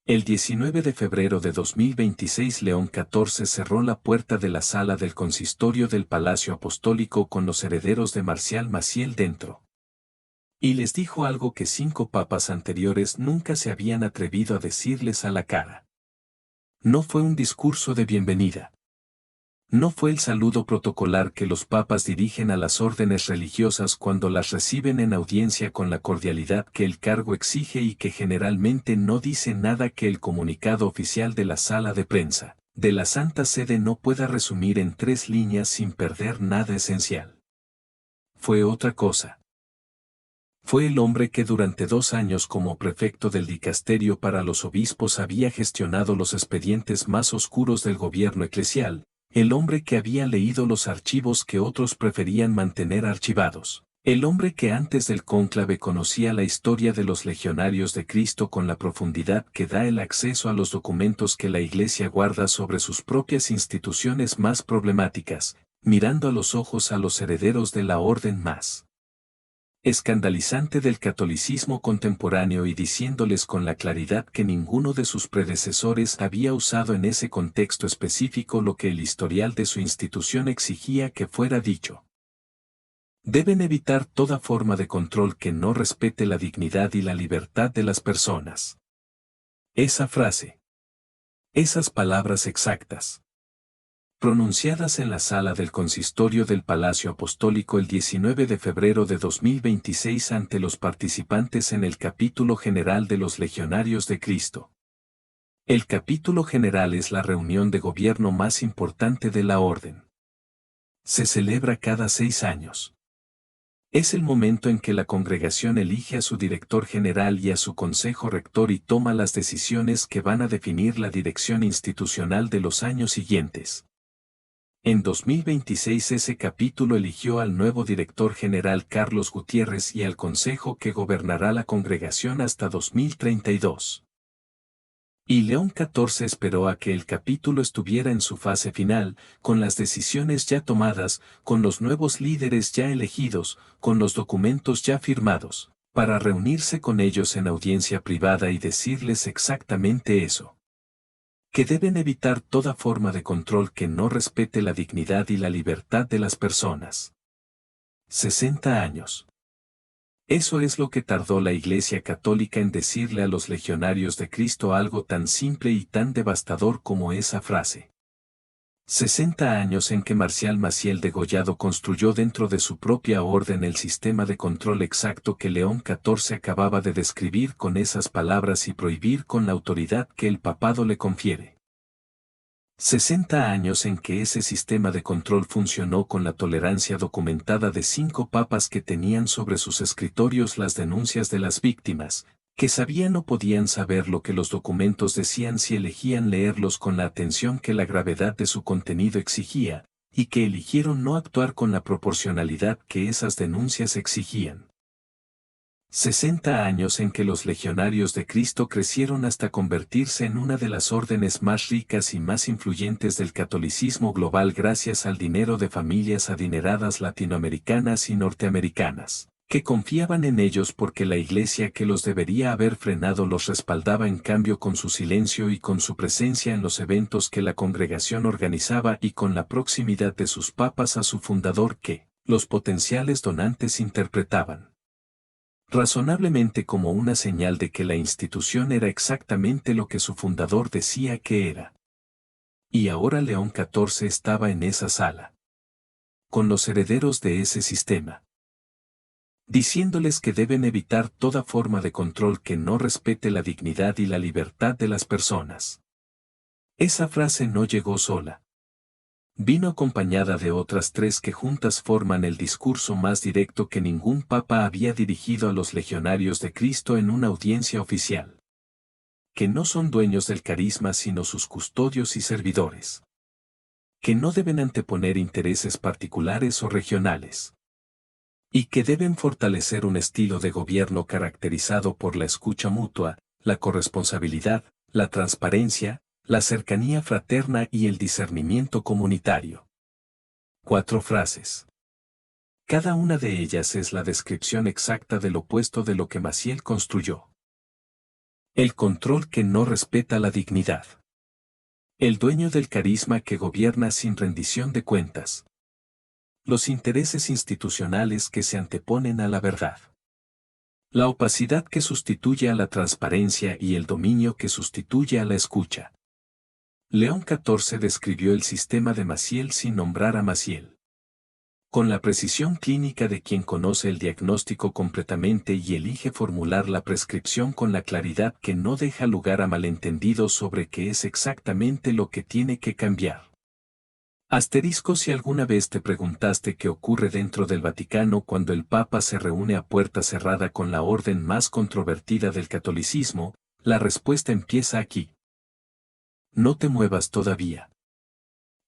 El 19 de febrero de 2026 León XIV cerró la puerta de la sala del consistorio del Palacio Apostólico con los herederos de Marcial Maciel dentro. Y les dijo algo que 5 papas anteriores nunca se habían atrevido a decirles a la cara. No fue un discurso de bienvenida. No fue el saludo protocolar que los papas dirigen a las órdenes religiosas cuando las reciben en audiencia con la cordialidad que el cargo exige y que generalmente no dice nada que el comunicado oficial de la sala de prensa de la Santa Sede no pueda resumir en 3 líneas sin perder nada esencial. Fue otra cosa. Fue el hombre que durante 2 años como prefecto del dicasterio para los obispos había gestionado los expedientes más oscuros del gobierno eclesial, el hombre que había leído los archivos que otros preferían mantener archivados, el hombre que antes del cónclave conocía la historia de los legionarios de Cristo con la profundidad que da el acceso a los documentos que la Iglesia guarda sobre sus propias instituciones más problemáticas, mirando a los ojos a los herederos de la orden más escandalizante del catolicismo contemporáneo y diciéndoles con la claridad que ninguno de sus predecesores había usado en ese contexto específico lo que el historial de su institución exigía que fuera dicho. Deben evitar toda forma de control que no respete la dignidad y la libertad de las personas. Esa frase. Esas palabras exactas, pronunciadas en la sala del consistorio del Palacio Apostólico el 19 de febrero de 2026 ante los participantes en el capítulo general de los Legionarios de Cristo. El capítulo general es la reunión de gobierno más importante de la orden. Se celebra cada 6 años. Es el momento en que la congregación elige a su director general y a su consejo rector y toma las decisiones que van a definir la dirección institucional de los años siguientes. En 2026 ese capítulo eligió al nuevo director general Carlos Gutiérrez y al consejo que gobernará la congregación hasta 2032. Y León XIV esperó a que el capítulo estuviera en su fase final, con las decisiones ya tomadas, con los nuevos líderes ya elegidos, con los documentos ya firmados, para reunirse con ellos en audiencia privada y decirles exactamente eso. Que deben evitar toda forma de control que no respete la dignidad y la libertad de las personas. 60 años. Eso es lo que tardó la Iglesia Católica en decirle a los legionarios de Cristo algo tan simple y tan devastador como esa frase. 60 años en que Marcial Maciel Degollado construyó dentro de su propia orden el sistema de control exacto que León XIV acababa de describir con esas palabras y prohibir con la autoridad que el papado le confiere. 60 años en que ese sistema de control funcionó con la tolerancia documentada de 5 papas que tenían sobre sus escritorios las denuncias de las víctimas, que sabían o podían saber lo que los documentos decían si elegían leerlos con la atención que la gravedad de su contenido exigía, y que eligieron no actuar con la proporcionalidad que esas denuncias exigían. 60 años en que los legionarios de Cristo crecieron hasta convertirse en una de las órdenes más ricas y más influyentes del catolicismo global gracias al dinero de familias adineradas latinoamericanas y norteamericanas, que confiaban en ellos porque la iglesia que los debería haber frenado los respaldaba en cambio con su silencio y con su presencia en los eventos que la congregación organizaba y con la proximidad de sus papas a su fundador que los potenciales donantes interpretaban razonablemente como una señal de que la institución era exactamente lo que su fundador decía que era. Y ahora León XIV estaba en esa sala, con los herederos de ese sistema, diciéndoles que deben evitar toda forma de control que no respete la dignidad y la libertad de las personas. Esa frase no llegó sola. Vino acompañada de otras 3 que juntas forman el discurso más directo que ningún papa había dirigido a los legionarios de Cristo en una audiencia oficial. Que no son dueños del carisma sino sus custodios y servidores. Que no deben anteponer intereses particulares o regionales. Y que deben fortalecer un estilo de gobierno caracterizado por la escucha mutua, la corresponsabilidad, la transparencia, la cercanía fraterna y el discernimiento comunitario. 4 frases. Cada una de ellas es la descripción exacta del opuesto de lo que Maciel construyó. El control que no respeta la dignidad. El dueño del carisma que gobierna sin rendición de cuentas. Los intereses institucionales que se anteponen a la verdad. La opacidad que sustituye a la transparencia y el dominio que sustituye a la escucha. León XIV describió el sistema de Maciel sin nombrar a Maciel. Con la precisión clínica de quien conoce el diagnóstico completamente y elige formular la prescripción con la claridad que no deja lugar a malentendidos sobre qué es exactamente lo que tiene que cambiar. Asterisco: si alguna vez te preguntaste qué ocurre dentro del Vaticano cuando el Papa se reúne a puerta cerrada con la orden más controvertida del catolicismo, la respuesta empieza aquí. No te muevas todavía.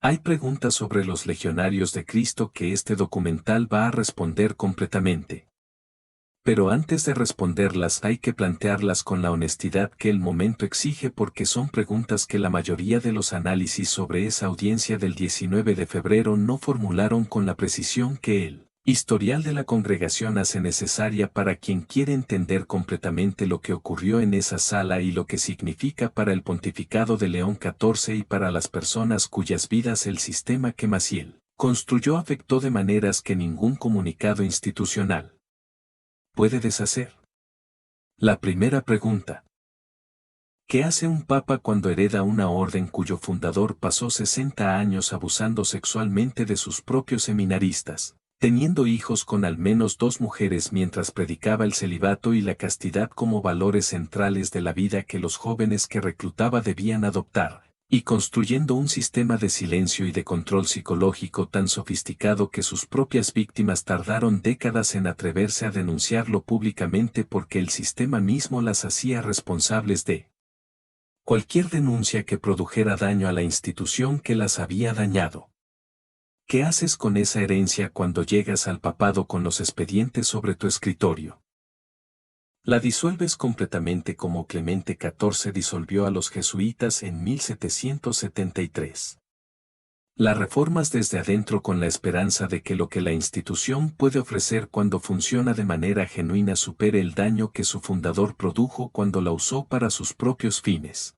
Hay preguntas sobre los legionarios de Cristo que este documental va a responder completamente. Pero antes de responderlas hay que plantearlas con la honestidad que el momento exige, porque son preguntas que la mayoría de los análisis sobre esa audiencia del 19 de febrero no formularon con la precisión que el historial de la congregación hace necesaria para quien quiere entender completamente lo que ocurrió en esa sala y lo que significa para el pontificado de León XIV y para las personas cuyas vidas el sistema que Maciel construyó afectó de maneras que ningún comunicado institucional puede deshacer. La primera pregunta. ¿Qué hace un papa cuando hereda una orden cuyo fundador pasó 60 años abusando sexualmente de sus propios seminaristas, teniendo hijos con al menos 2 mujeres mientras predicaba el celibato y la castidad como valores centrales de la vida que los jóvenes que reclutaba debían adoptar, y construyendo un sistema de silencio y de control psicológico tan sofisticado que sus propias víctimas tardaron décadas en atreverse a denunciarlo públicamente porque el sistema mismo las hacía responsables de cualquier denuncia que produjera daño a la institución que las había dañado? ¿Qué haces con esa herencia cuando llegas al papado con los expedientes sobre tu escritorio? La disuelves completamente como Clemente XIV disolvió a los jesuitas en 1773. La reformas desde adentro con la esperanza de que lo que la institución puede ofrecer cuando funciona de manera genuina supere el daño que su fundador produjo cuando la usó para sus propios fines.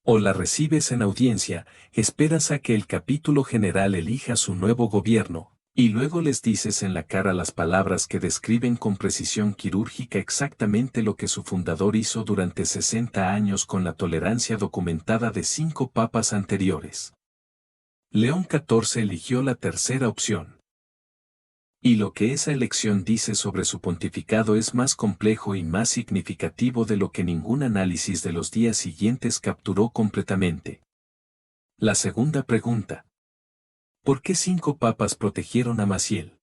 O la recibes en audiencia, esperas a que el capítulo general elija su nuevo gobierno, y luego les dices en la cara las palabras que describen con precisión quirúrgica exactamente lo que su fundador hizo durante 60 años con la tolerancia documentada de 5 papas anteriores. León XIV eligió la tercera opción. Y lo que esa elección dice sobre su pontificado es más complejo y más significativo de lo que ningún análisis de los días siguientes capturó completamente. La segunda pregunta. ¿Por qué 5 papas protegieron a Maciel?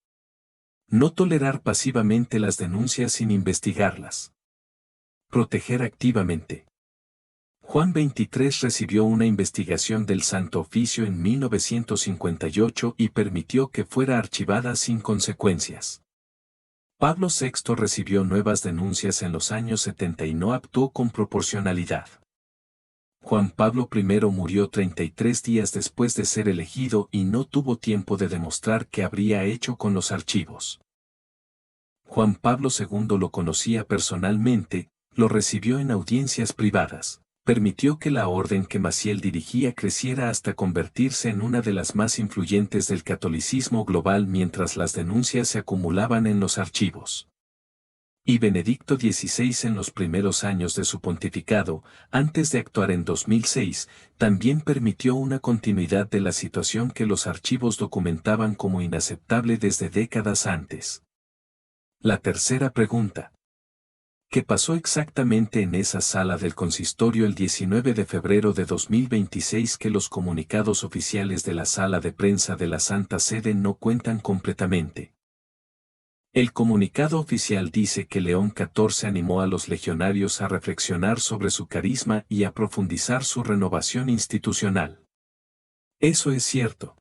No tolerar pasivamente las denuncias sin investigarlas. Proteger activamente. Juan XXIII recibió una investigación del Santo Oficio en 1958 y permitió que fuera archivada sin consecuencias. Pablo VI recibió nuevas denuncias en los años 70 y no actuó con proporcionalidad. Juan Pablo I murió 33 días después de ser elegido y no tuvo tiempo de demostrar qué habría hecho con los archivos. Juan Pablo II lo conocía personalmente, lo recibió en audiencias privadas, permitió que la orden que Maciel dirigía creciera hasta convertirse en una de las más influyentes del catolicismo global mientras las denuncias se acumulaban en los archivos. Y Benedicto XVI en los primeros años de su pontificado, antes de actuar en 2006, también permitió una continuidad de la situación que los archivos documentaban como inaceptable desde décadas antes. La tercera pregunta. ¿Qué pasó exactamente en esa sala del consistorio el 19 de febrero de 2026 que los comunicados oficiales de la sala de prensa de la Santa Sede no cuentan completamente? El comunicado oficial dice que León XIV animó a los legionarios a reflexionar sobre su carisma y a profundizar su renovación institucional. Eso es cierto.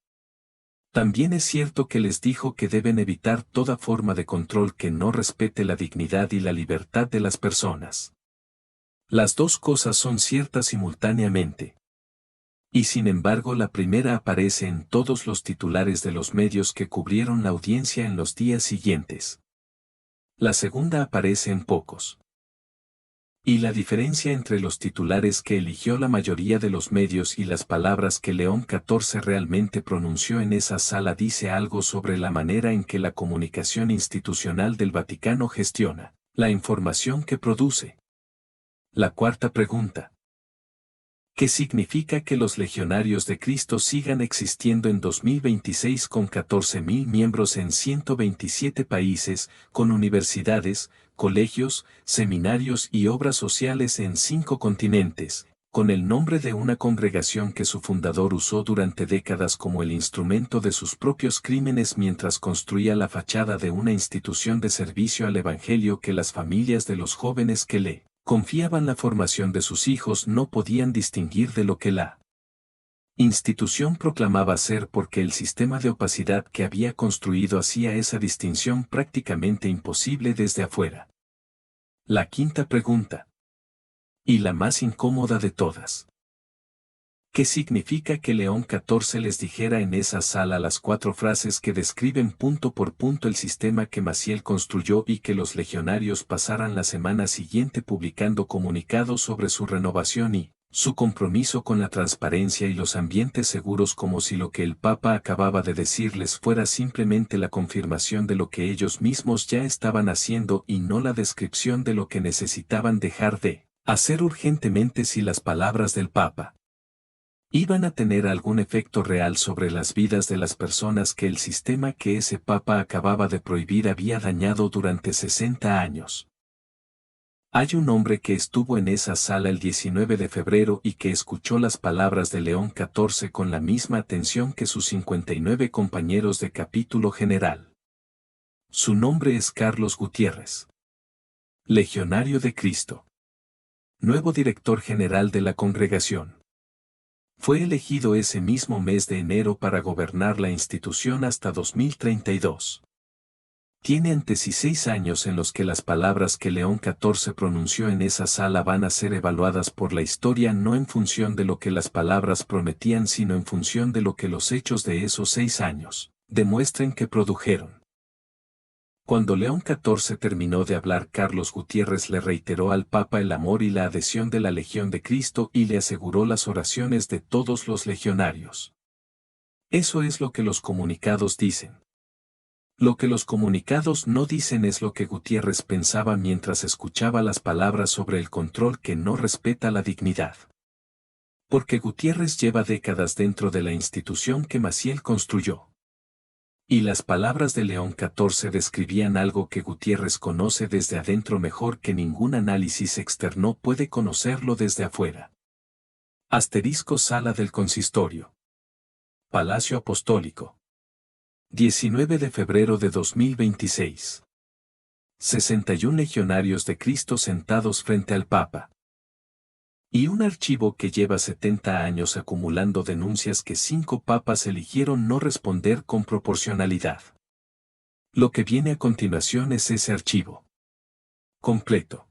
También es cierto que les dijo que deben evitar toda forma de control que no respete la dignidad y la libertad de las personas. Las dos cosas son ciertas simultáneamente. Y sin embargo la primera aparece en todos los titulares de los medios que cubrieron la audiencia en los días siguientes. La segunda aparece en pocos. Y la diferencia entre los titulares que eligió la mayoría de los medios y las palabras que León XIV realmente pronunció en esa sala dice algo sobre la manera en que la comunicación institucional del Vaticano gestiona la información que produce. La cuarta pregunta. ¿Qué significa que los legionarios de Cristo sigan existiendo en 2026 con 14.000 miembros en 127 países, con universidades, colegios, seminarios y obras sociales en 5 continentes, con el nombre de una congregación que su fundador usó durante décadas como el instrumento de sus propios crímenes mientras construía la fachada de una institución de servicio al Evangelio que las familias de los jóvenes que le confiaban la formación de sus hijos no podían distinguir de lo que la institución proclamaba ser porque el sistema de opacidad que había construido hacía esa distinción prácticamente imposible desde afuera? La quinta pregunta. Y la más incómoda de todas. ¿Qué significa que León XIV les dijera en esa sala las 4 frases que describen punto por punto el sistema que Maciel construyó y que los legionarios pasaran la semana siguiente publicando comunicados sobre su renovación y su compromiso con la transparencia y los ambientes seguros como si lo que el Papa acababa de decirles fuera simplemente la confirmación de lo que ellos mismos ya estaban haciendo y no la descripción de lo que necesitaban dejar de hacer urgentemente si las palabras del Papa iban a tener algún efecto real sobre las vidas de las personas que el sistema que ese Papa acababa de prohibir había dañado durante 60 años. Hay un hombre que estuvo en esa sala el 19 de febrero y que escuchó las palabras de León XIV con la misma atención que sus 59 compañeros de capítulo general. Su nombre es Carlos Gutiérrez. Legionario de Cristo. Nuevo director general de la congregación. Fue elegido ese mismo mes de enero para gobernar la institución hasta 2032. Tiene ante sí 6 años en los que las palabras que León XIV pronunció en esa sala van a ser evaluadas por la historia no en función de lo que las palabras prometían sino en función de lo que los hechos de esos 6 años demuestren que produjeron. Cuando León XIV terminó de hablar, Carlos Gutiérrez le reiteró al Papa el amor y la adhesión de la Legión de Cristo y le aseguró las oraciones de todos los legionarios. Eso es lo que los comunicados dicen. Lo que los comunicados no dicen es lo que Gutiérrez pensaba mientras escuchaba las palabras sobre el control que no respeta la dignidad. Porque Gutiérrez lleva décadas dentro de la institución que Maciel construyó. Y las palabras de León XIV describían algo que Gutiérrez conoce desde adentro mejor que ningún análisis externo puede conocerlo desde afuera. Sala del Consistorio. Palacio Apostólico. 19 de febrero de 2026. 61 legionarios de Cristo sentados frente al Papa. Y un archivo que lleva 70 años acumulando denuncias que 5 papas eligieron no responder con proporcionalidad. Lo que viene a continuación es ese archivo. Completo.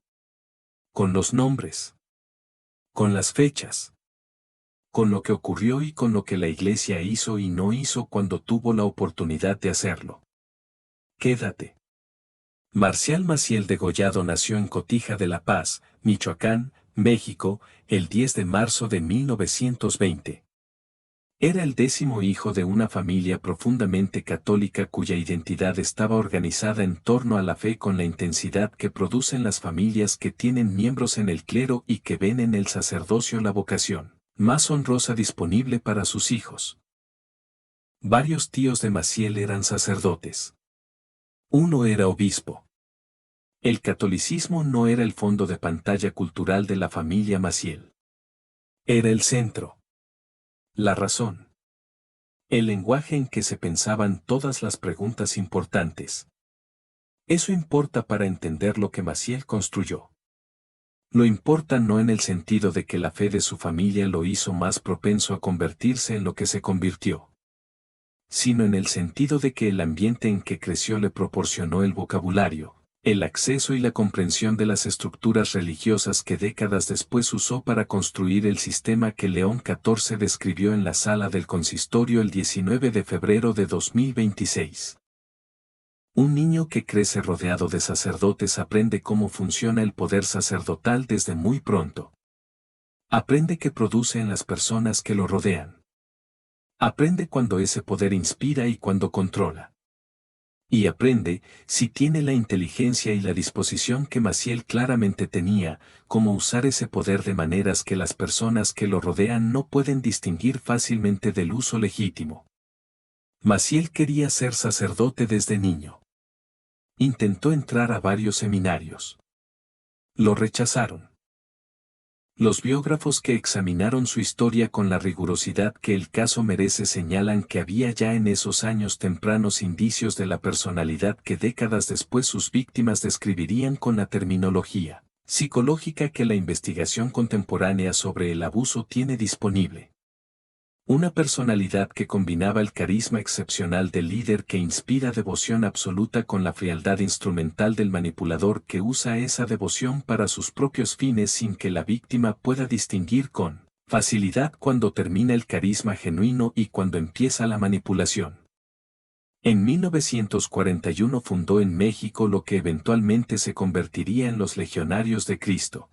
Con los nombres. Con las fechas. Con lo que ocurrió y con lo que la Iglesia hizo y no hizo cuando tuvo la oportunidad de hacerlo. Quédate. Marcial Maciel Degollado nació en Cotija de La Paz, Michoacán, México, el 10 de marzo de 1920. Era el 10º hijo de una familia profundamente católica cuya identidad estaba organizada en torno a la fe con la intensidad que producen las familias que tienen miembros en el clero y que ven en el sacerdocio la vocación más honrosa disponible para sus hijos. Varios tíos de Maciel eran sacerdotes. Uno era obispo. El catolicismo no era el fondo de pantalla cultural de la familia Maciel. Era el centro. La razón. El lenguaje en que se pensaban todas las preguntas importantes. Eso importa para entender lo que Maciel construyó. Lo importa no en el sentido de que la fe de su familia lo hizo más propenso a convertirse en lo que se convirtió, sino en el sentido de que el ambiente en que creció le proporcionó el vocabulario, el acceso y la comprensión de las estructuras religiosas que décadas después usó para construir el sistema que León XIV describió en la sala del consistorio el 19 de febrero de 2026. Un niño que crece rodeado de sacerdotes aprende cómo funciona el poder sacerdotal desde muy pronto. Aprende qué produce en las personas que lo rodean. Aprende cuando ese poder inspira y cuando controla. Y aprende, si tiene la inteligencia y la disposición que Maciel claramente tenía, cómo usar ese poder de maneras que las personas que lo rodean no pueden distinguir fácilmente del uso legítimo. Maciel quería ser sacerdote desde niño. Intentó entrar a varios seminarios. Lo rechazaron. Los biógrafos que examinaron su historia con la rigurosidad que el caso merece señalan que había ya en esos años tempranos indicios de la personalidad que décadas después sus víctimas describirían con la terminología psicológica que la investigación contemporánea sobre el abuso tiene disponible. Una personalidad que combinaba el carisma excepcional del líder que inspira devoción absoluta con la frialdad instrumental del manipulador que usa esa devoción para sus propios fines sin que la víctima pueda distinguir con facilidad cuando termina el carisma genuino y cuando empieza la manipulación. En 1941 fundó en México lo que eventualmente se convertiría en los Legionarios de Cristo.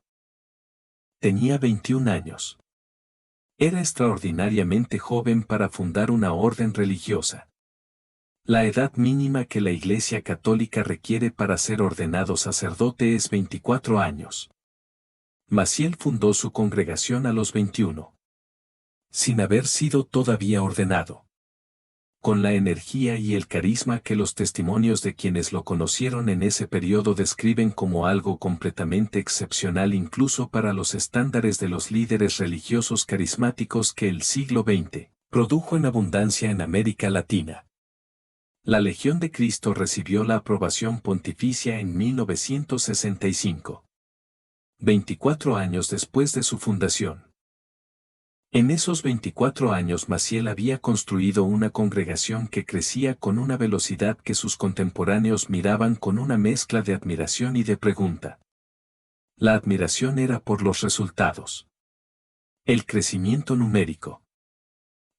Tenía 21 años. Era extraordinariamente joven para fundar una orden religiosa. La edad mínima que la Iglesia Católica requiere para ser ordenado sacerdote es 24 años. Maciel fundó su congregación a los 21. Sin haber sido todavía ordenado. Con la energía y el carisma que los testimonios de quienes lo conocieron en ese periodo describen como algo completamente excepcional incluso para los estándares de los líderes religiosos carismáticos que el siglo XX produjo en abundancia en América Latina. La Legión de Cristo recibió la aprobación pontificia en 1965. 24 años después de su fundación. En esos 24 años Maciel había construido una congregación que crecía con una velocidad que sus contemporáneos miraban con una mezcla de admiración y de pregunta. La admiración era por los resultados. El crecimiento numérico.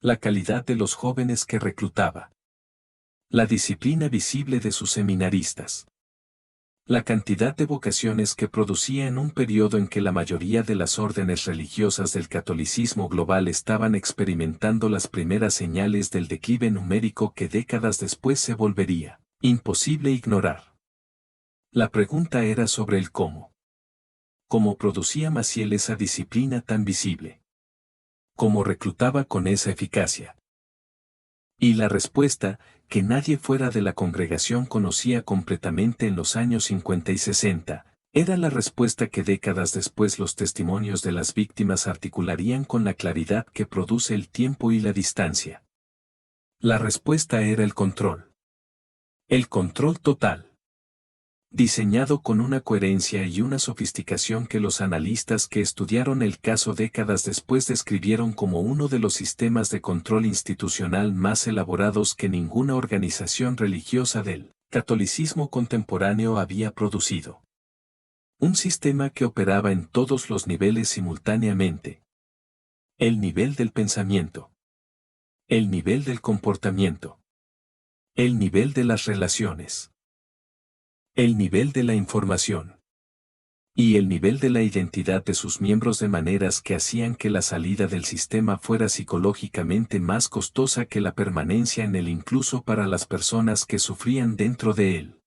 La calidad de los jóvenes que reclutaba. La disciplina visible de sus seminaristas. La cantidad de vocaciones que producía en un periodo en que la mayoría de las órdenes religiosas del catolicismo global estaban experimentando las primeras señales del declive numérico que décadas después se volvería imposible ignorar. La pregunta era sobre el cómo. ¿Cómo producía Maciel esa disciplina tan visible? ¿Cómo reclutaba con esa eficacia? Y la respuesta, que nadie fuera de la congregación conocía completamente en los años 50 y 60, era la respuesta que décadas después los testimonios de las víctimas articularían con la claridad que produce el tiempo y la distancia. La respuesta era el control. El control total. Diseñado con una coherencia y una sofisticación que los analistas que estudiaron el caso décadas después describieron como uno de los sistemas de control institucional más elaborados que ninguna organización religiosa del catolicismo contemporáneo había producido. Un sistema que operaba en todos los niveles simultáneamente. El nivel del pensamiento. El nivel del comportamiento. El nivel de las relaciones. El nivel de la información. Y el nivel de la identidad de sus miembros de maneras que hacían que la salida del sistema fuera psicológicamente más costosa que la permanencia en él incluso para las personas que sufrían dentro de él.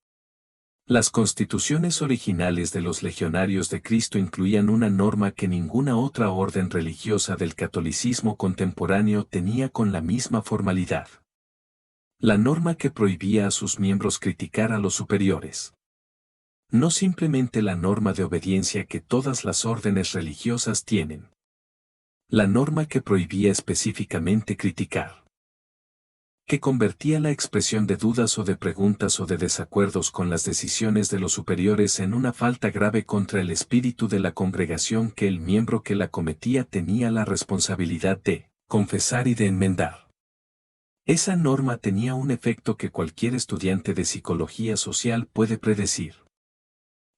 Las constituciones originales de los Legionarios de Cristo incluían una norma que ninguna otra orden religiosa del catolicismo contemporáneo tenía con la misma formalidad. La norma que prohibía a sus miembros criticar a los superiores. No simplemente la norma de obediencia que todas las órdenes religiosas tienen. La norma que prohibía específicamente criticar. Que convertía la expresión de dudas o de preguntas o de desacuerdos con las decisiones de los superiores en una falta grave contra el espíritu de la congregación que el miembro que la cometía tenía la responsabilidad de confesar y de enmendar. Esa norma tenía un efecto que cualquier estudiante de psicología social puede predecir.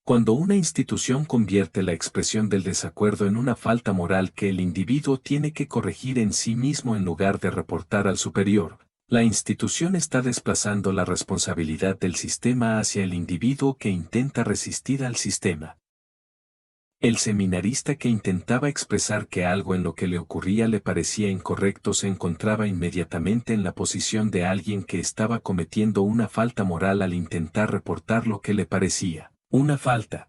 Cuando una institución convierte la expresión del desacuerdo en una falta moral que el individuo tiene que corregir en sí mismo en lugar de reportar al superior, La institución está desplazando la responsabilidad del sistema hacia el individuo que intenta resistir al sistema. El seminarista que intentaba expresar que algo en lo que le ocurría le parecía incorrecto se encontraba inmediatamente en la posición de alguien que estaba cometiendo una falta moral al intentar reportar lo que le parecía una falta.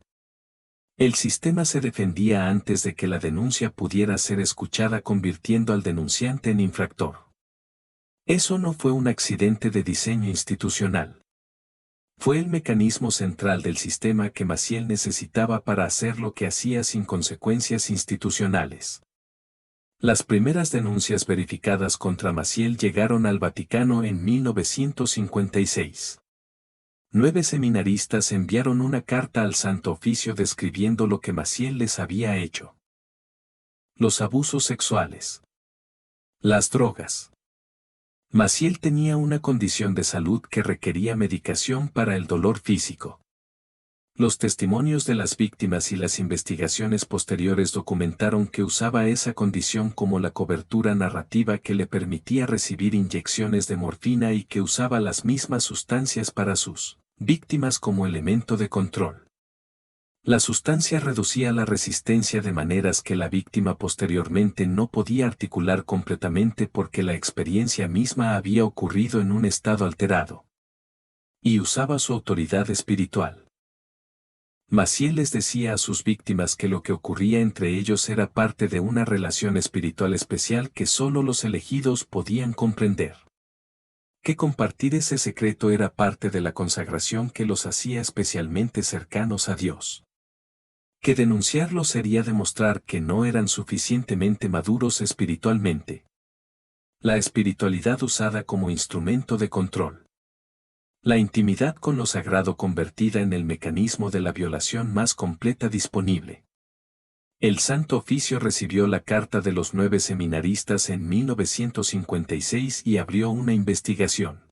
El sistema se defendía antes de que la denuncia pudiera ser escuchada, convirtiendo al denunciante en infractor. Eso no fue un accidente de diseño institucional. Fue el mecanismo central del sistema que Maciel necesitaba para hacer lo que hacía sin consecuencias institucionales. Las primeras denuncias verificadas contra Maciel llegaron al Vaticano en 1956. 9 seminaristas enviaron una carta al Santo Oficio describiendo lo que Maciel les había hecho. Los abusos sexuales. Las drogas. Maciel tenía una condición de salud que requería medicación para el dolor físico. Los testimonios de las víctimas y las investigaciones posteriores documentaron que usaba esa condición como la cobertura narrativa que le permitía recibir inyecciones de morfina y que usaba las mismas sustancias para sus víctimas como elemento de control. La sustancia reducía la resistencia de maneras que la víctima posteriormente no podía articular completamente porque la experiencia misma había ocurrido en un estado alterado. Y usaba su autoridad espiritual. Maciel les decía a sus víctimas que lo que ocurría entre ellos era parte de una relación espiritual especial que solo los elegidos podían comprender. Que compartir ese secreto era parte de la consagración que los hacía especialmente cercanos a Dios. Que denunciarlo sería demostrar que no eran suficientemente maduros espiritualmente. La espiritualidad usada como instrumento de control. La intimidad con lo sagrado convertida en el mecanismo de la violación más completa disponible. El Santo Oficio recibió la carta de los 9 seminaristas en 1956 y abrió una investigación.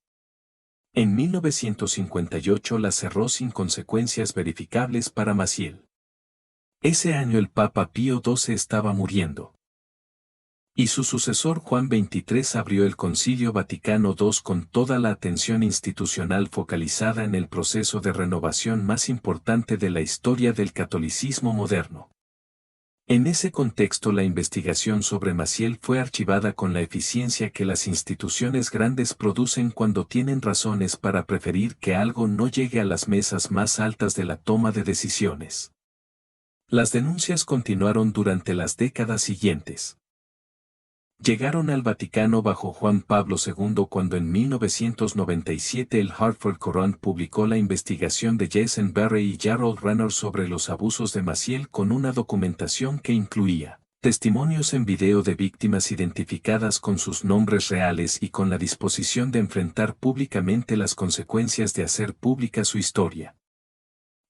En 1958 la cerró sin consecuencias verificables para Maciel. Ese año el Papa Pío XII estaba muriendo. Y su sucesor Juan XXIII abrió el Concilio Vaticano II con toda la atención institucional focalizada en el proceso de renovación más importante de la historia del catolicismo moderno. En ese contexto la investigación sobre Maciel fue archivada con la eficiencia que las instituciones grandes producen cuando tienen razones para preferir que algo no llegue a las mesas más altas de la toma de decisiones. Las denuncias continuaron durante las décadas siguientes. Llegaron al Vaticano bajo Juan Pablo II cuando en 1997 el Hartford Courant publicó la investigación de Jason Berry y Gerald Renner sobre los abusos de Maciel con una documentación que incluía testimonios en video de víctimas identificadas con sus nombres reales y con la disposición de enfrentar públicamente las consecuencias de hacer pública su historia.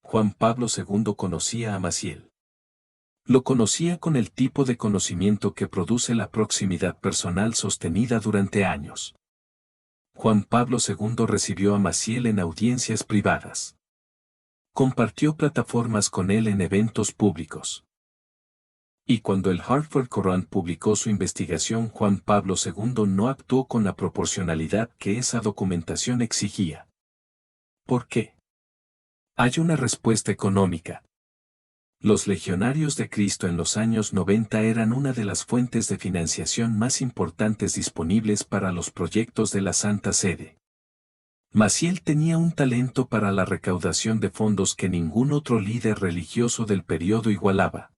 Juan Pablo II conocía a Maciel. Lo conocía con el tipo de conocimiento que produce la proximidad personal sostenida durante años. Juan Pablo II recibió a Maciel en audiencias privadas. Compartió plataformas con él en eventos públicos. Y cuando el Hartford Courant publicó su investigación, Juan Pablo II no actuó con la proporcionalidad que esa documentación exigía. ¿Por qué? Hay una respuesta económica. Los legionarios de Cristo en los años 90 eran una de las fuentes de financiación más importantes disponibles para los proyectos de la Santa Sede. Maciel tenía un talento para la recaudación de fondos que ningún otro líder religioso del periodo igualaba.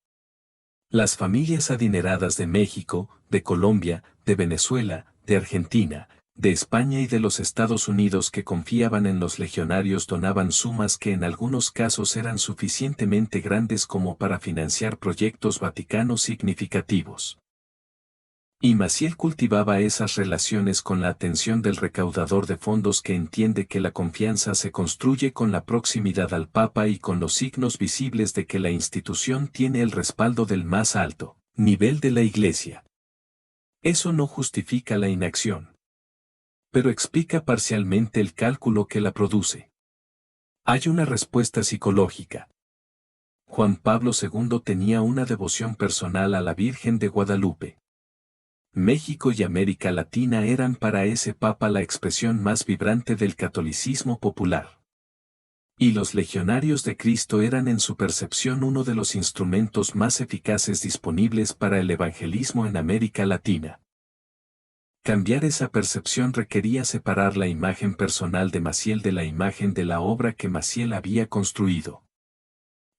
Las familias adineradas de México, de Colombia, de Venezuela, de Argentina, de España y de los Estados Unidos que confiaban en los legionarios donaban sumas que en algunos casos eran suficientemente grandes como para financiar proyectos vaticanos significativos. Y Maciel cultivaba esas relaciones con la atención del recaudador de fondos que entiende que la confianza se construye con la proximidad al Papa y con los signos visibles de que la institución tiene el respaldo del más alto nivel de la Iglesia. Eso no justifica la inacción, pero explica parcialmente el cálculo que la produce. Hay una respuesta psicológica. Juan Pablo II tenía una devoción personal a la Virgen de Guadalupe. México y América Latina eran para ese papa la expresión más vibrante del catolicismo popular. Y los legionarios de Cristo eran en su percepción uno de los instrumentos más eficaces disponibles para el evangelismo en América Latina. Cambiar esa percepción requería separar la imagen personal de Maciel de la imagen de la obra que Maciel había construido.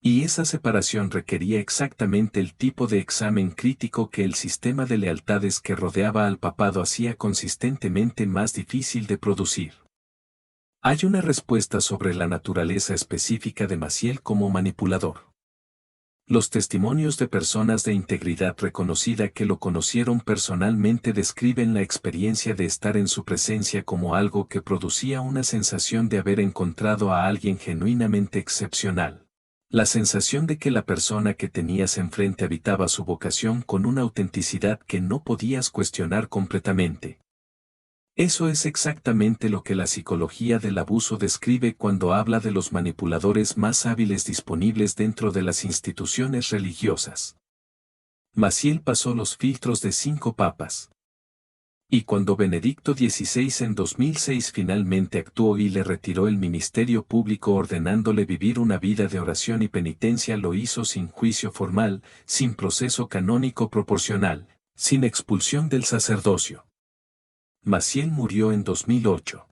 Y esa separación requería exactamente el tipo de examen crítico que el sistema de lealtades que rodeaba al papado hacía consistentemente más difícil de producir. Hay una respuesta sobre la naturaleza específica de Maciel como manipulador. Los testimonios de personas de integridad reconocida que lo conocieron personalmente describen la experiencia de estar en su presencia como algo que producía una sensación de haber encontrado a alguien genuinamente excepcional. La sensación de que la persona que tenías enfrente habitaba su vocación con una autenticidad que no podías cuestionar completamente. Eso es exactamente lo que la psicología del abuso describe cuando habla de los manipuladores más hábiles disponibles dentro de las instituciones religiosas. Maciel pasó los filtros de 5 papas. Y cuando Benedicto XVI en 2006 finalmente actuó y le retiró el ministerio público ordenándole vivir una vida de oración y penitencia, lo hizo sin juicio formal, sin proceso canónico proporcional, sin expulsión del sacerdocio. Maciel murió en 2008.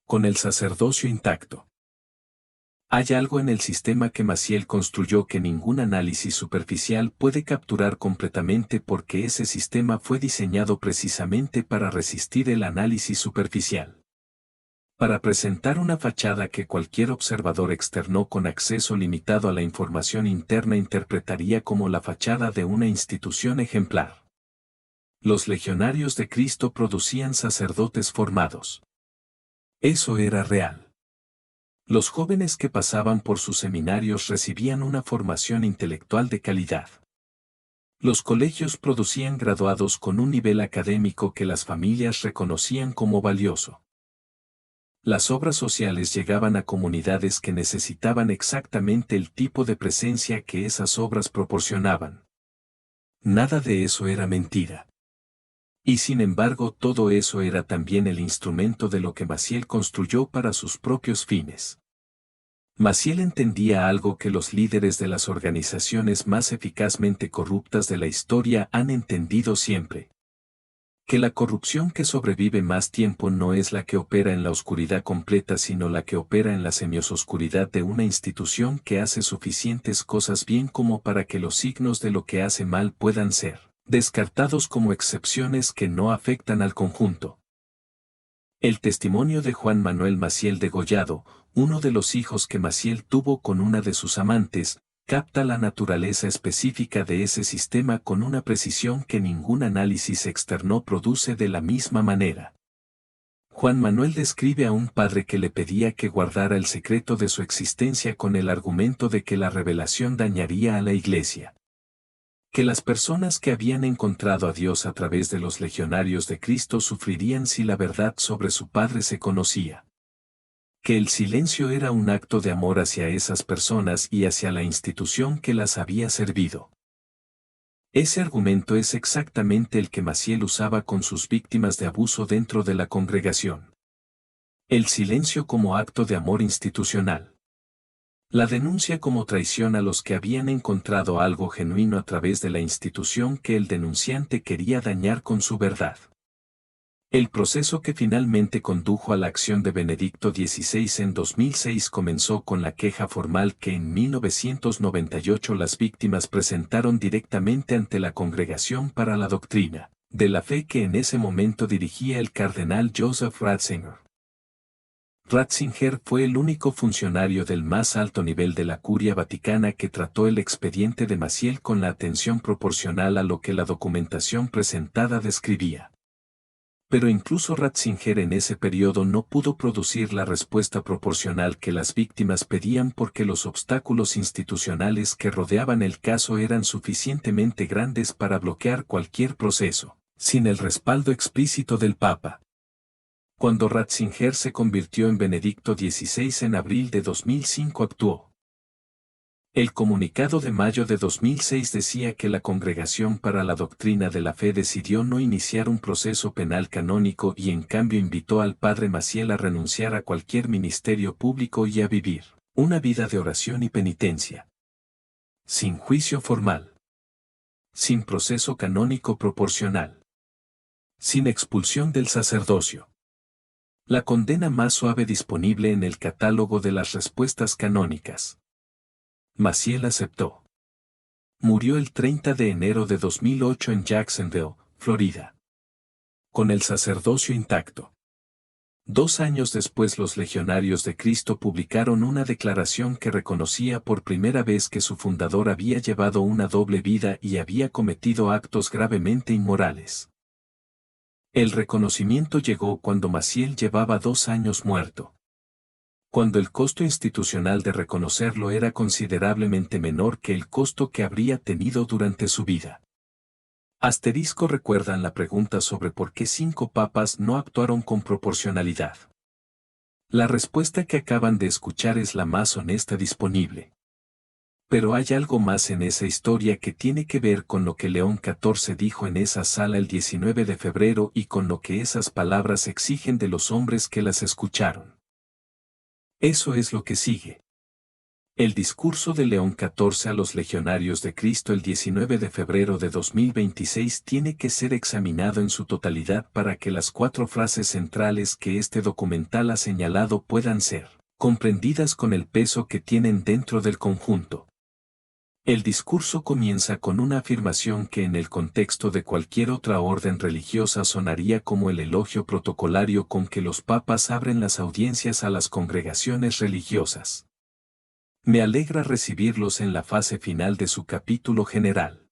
Con el sacerdocio intacto. Hay algo en el sistema que Maciel construyó que ningún análisis superficial puede capturar completamente porque ese sistema fue diseñado precisamente para resistir el análisis superficial. Para presentar una fachada que cualquier observador externo con acceso limitado a la información interna interpretaría como la fachada de una institución ejemplar. Los legionarios de Cristo producían sacerdotes formados. Eso era real. Los jóvenes que pasaban por sus seminarios recibían una formación intelectual de calidad. Los colegios producían graduados con un nivel académico que las familias reconocían como valioso. Las obras sociales llegaban a comunidades que necesitaban exactamente el tipo de presencia que esas obras proporcionaban. Nada de eso era mentira. Y sin embargo todo eso era también el instrumento de lo que Maciel construyó para sus propios fines. Maciel entendía algo que los líderes de las organizaciones más eficazmente corruptas de la historia han entendido siempre. Que la corrupción que sobrevive más tiempo no es la que opera en la oscuridad completa sino la que opera en la semioscuridad de una institución que hace suficientes cosas bien como para que los signos de lo que hace mal puedan ser descartados como excepciones que no afectan al conjunto. El testimonio de Juan Manuel Maciel Degollado, uno de los hijos que Maciel tuvo con una de sus amantes, capta la naturaleza específica de ese sistema con una precisión que ningún análisis externo produce de la misma manera. Juan Manuel describe a un padre que le pedía que guardara el secreto de su existencia con el argumento de que la revelación dañaría a la Iglesia. Que las personas que habían encontrado a Dios a través de los legionarios de Cristo sufrirían si la verdad sobre su Padre se conocía. Que el silencio era un acto de amor hacia esas personas y hacia la institución que las había servido. Ese argumento es exactamente el que Maciel usaba con sus víctimas de abuso dentro de la congregación. El silencio como acto de amor institucional. La denuncia como traición a los que habían encontrado algo genuino a través de la institución que el denunciante quería dañar con su verdad. El proceso que finalmente condujo a la acción de Benedicto XVI en 2006 comenzó con la queja formal que en 1998 las víctimas presentaron directamente ante la Congregación para la Doctrina de la Fe que en ese momento dirigía el cardenal Joseph Ratzinger. Ratzinger fue el único funcionario del más alto nivel de la Curia Vaticana que trató el expediente de Maciel con la atención proporcional a lo que la documentación presentada describía. Pero incluso Ratzinger en ese periodo no pudo producir la respuesta proporcional que las víctimas pedían porque los obstáculos institucionales que rodeaban el caso eran suficientemente grandes para bloquear cualquier proceso, sin el respaldo explícito del Papa. Cuando Ratzinger se convirtió en Benedicto XVI en abril de 2005 actuó El comunicado de mayo de 2006 decía que la Congregación para la Doctrina de la Fe decidió no iniciar un proceso penal canónico y en cambio invitó al padre Maciel a renunciar a cualquier ministerio público y a vivir una vida de oración y penitencia. Sin juicio formal. Sin proceso canónico proporcional. Sin expulsión del sacerdocio. La condena más suave disponible en el catálogo de las respuestas canónicas. Maciel aceptó. Murió el 30 de enero de 2008 en Jacksonville, Florida. Con el sacerdocio intacto. 2 años después los Legionarios de Cristo publicaron una declaración que reconocía por primera vez que su fundador había llevado una doble vida y había cometido actos gravemente inmorales. El reconocimiento llegó cuando Maciel llevaba 2 años muerto. Cuando el costo institucional de reconocerlo era considerablemente menor que el costo que habría tenido durante su vida. Asterisco recuerdan la pregunta sobre por qué 5 papas no actuaron con proporcionalidad. La respuesta que acaban de escuchar es la más honesta disponible. Pero hay algo más en esa historia que tiene que ver con lo que León XIV dijo en esa sala el 19 de febrero y con lo que esas palabras exigen de los hombres que las escucharon. Eso es lo que sigue. El discurso de León XIV a los Legionarios de Cristo el 19 de febrero de 2026 tiene que ser examinado en su totalidad para que las 4 frases centrales que este documental ha señalado puedan ser comprendidas con el peso que tienen dentro del conjunto. El discurso comienza con una afirmación que en el contexto de cualquier otra orden religiosa sonaría como el elogio protocolario con que los papas abren las audiencias a las congregaciones religiosas. Me alegra recibirlos en la fase final de su capítulo general.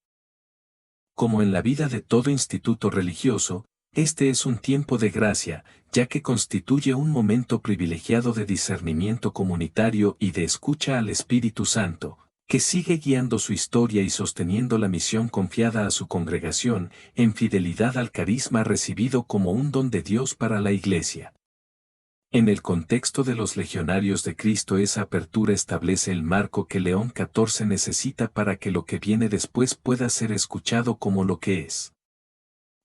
Como en la vida de todo instituto religioso, este es un tiempo de gracia, ya que constituye un momento privilegiado de discernimiento comunitario y de escucha al Espíritu Santo, que sigue guiando su historia y sosteniendo la misión confiada a su congregación, en fidelidad al carisma recibido como un don de Dios para la Iglesia. En el contexto de los Legionarios de Cristo, esa apertura establece el marco que León XIV necesita para que lo que viene después pueda ser escuchado como lo que es.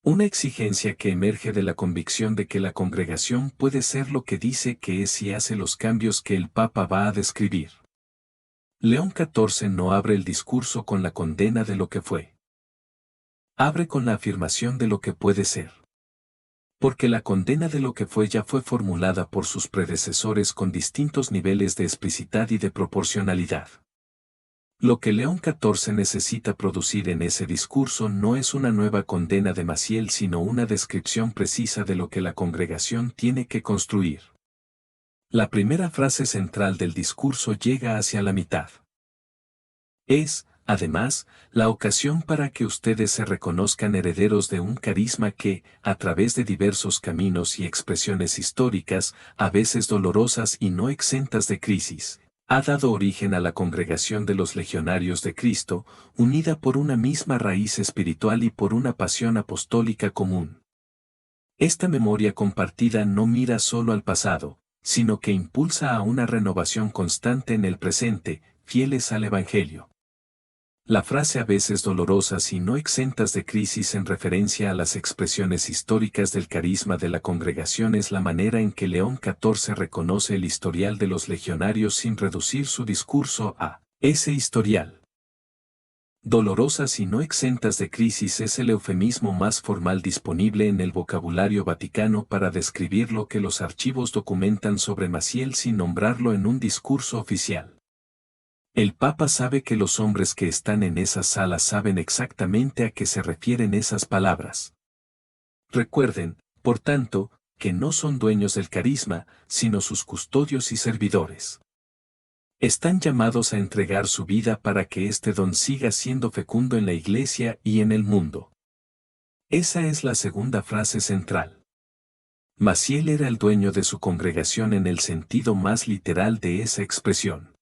Una exigencia que emerge de la convicción de que la congregación puede ser lo que dice que es y hace los cambios que el Papa va a describir. León XIV no abre el discurso con la condena de lo que fue. Abre con la afirmación de lo que puede ser. Porque la condena de lo que fue ya fue formulada por sus predecesores con distintos niveles de explicitud y de proporcionalidad. Lo que León XIV necesita producir en ese discurso no es una nueva condena de Maciel, sino una descripción precisa de lo que la congregación tiene que construir. La primera frase central del discurso llega hacia la mitad. Es, además, la ocasión para que ustedes se reconozcan herederos de un carisma que, a través de diversos caminos y expresiones históricas, a veces dolorosas y no exentas de crisis, ha dado origen a la congregación de los Legionarios de Cristo, unida por una misma raíz espiritual y por una pasión apostólica común. Esta memoria compartida no mira solo al pasado, sino que impulsa a una renovación constante en el presente, fieles al Evangelio. La frase a veces dolorosas y no exentas de crisis en referencia a las expresiones históricas del carisma de la congregación es la manera en que León XIV reconoce el historial de los legionarios sin reducir su discurso a ese historial. Dolorosas y no exentas de crisis es el eufemismo más formal disponible en el vocabulario vaticano para describir lo que los archivos documentan sobre Maciel sin nombrarlo en un discurso oficial. El Papa sabe que los hombres que están en esa sala saben exactamente a qué se refieren esas palabras. Recuerden, por tanto, que no son dueños del carisma, sino sus custodios y servidores. Están llamados a entregar su vida para que este don siga siendo fecundo en la Iglesia y en el mundo. Esa es la segunda frase central. Maciel era el dueño de su congregación en el sentido más literal de esa expresión.